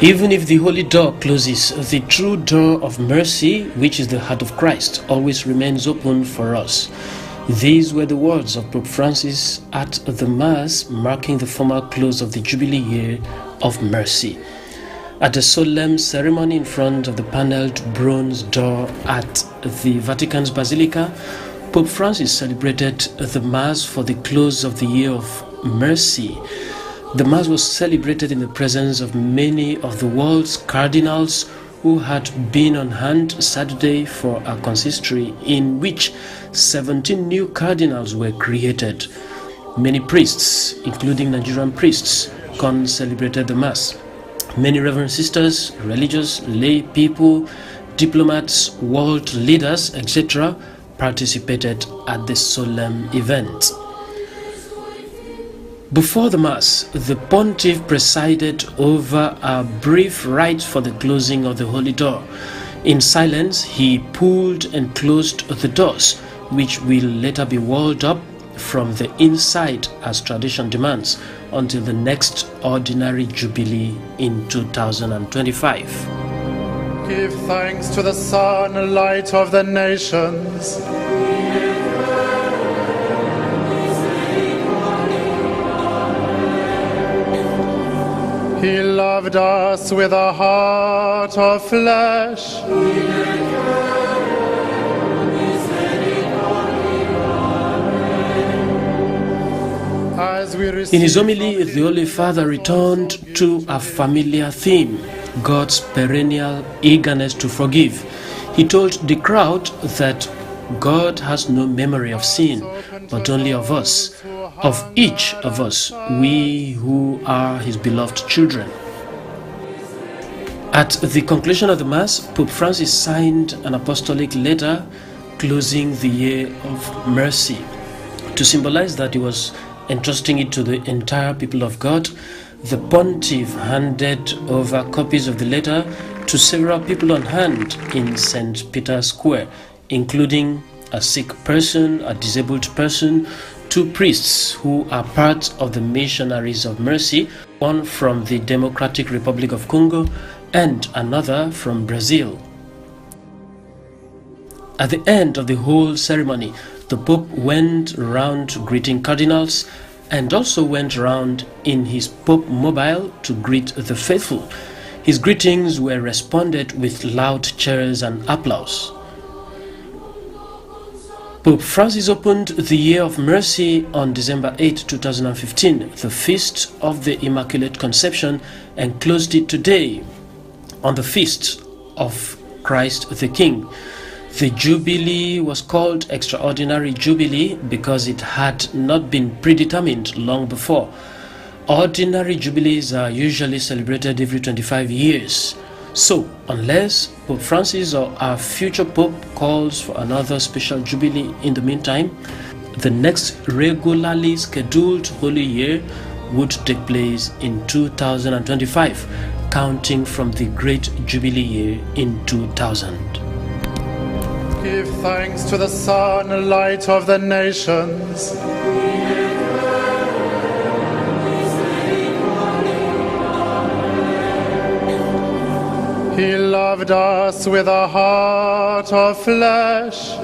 Even if the holy door closes, the true door of mercy, which is the heart of Christ, always remains open for us. These were the words of Pope Francis at the Mass marking the formal close of the Jubilee Year of Mercy. At a solemn ceremony in front of the paneled bronze door at the Vatican's Basilica, Pope Francis celebrated the Mass for the close of the Year of Mercy. The Mass was celebrated in the presence of many of the world's cardinals who had been on hand Saturday for a consistory in which 17 new cardinals were created. Many priests, including Nigerian priests, celebrated the Mass. Many reverend sisters, religious, lay people, diplomats, world leaders, etc. participated at the solemn event. Before the Mass, the Pontiff presided over a brief rite for the closing of the Holy Door. In silence, he pulled and closed the doors, which will later be walled up from the inside as tradition demands, until the next ordinary Jubilee in 2025. Give thanks to the Son, light of the nations. He loved us with a heart of flesh. In his homily, the Holy Father returned to a familiar theme, God's perennial eagerness to forgive. He told the crowd that God has no memory of sin, but only of us, of each of us, we who are his beloved children. At the conclusion of the Mass, Pope Francis signed an apostolic letter closing the Year of Mercy. To symbolize that he was entrusting it to the entire people of God, the Pontiff handed over copies of the letter to several people on hand in St. Peter's Square, including a sick person, a disabled person, 2 priests who are part of the Missionaries of Mercy, one from the Democratic Republic of Congo and another from Brazil. At the end of the whole ceremony, the Pope went around greeting cardinals and also went around in his Pope mobile to greet the faithful. His greetings were responded with loud cheers and applause. Pope Francis opened the Year of Mercy on December 8, 2015, the Feast of the Immaculate Conception, and closed it today on the Feast of Christ the King. The Jubilee was called Extraordinary Jubilee because it had not been predetermined long before. Ordinary Jubilees are usually celebrated every 25 years. So, unless Pope Francis or our future Pope calls for another special Jubilee in the meantime, the next regularly scheduled Holy Year would take place in 2025, counting from the Great Jubilee Year in 2000. Give thanks to the Son, light of the nations. He loved us with a heart of flesh.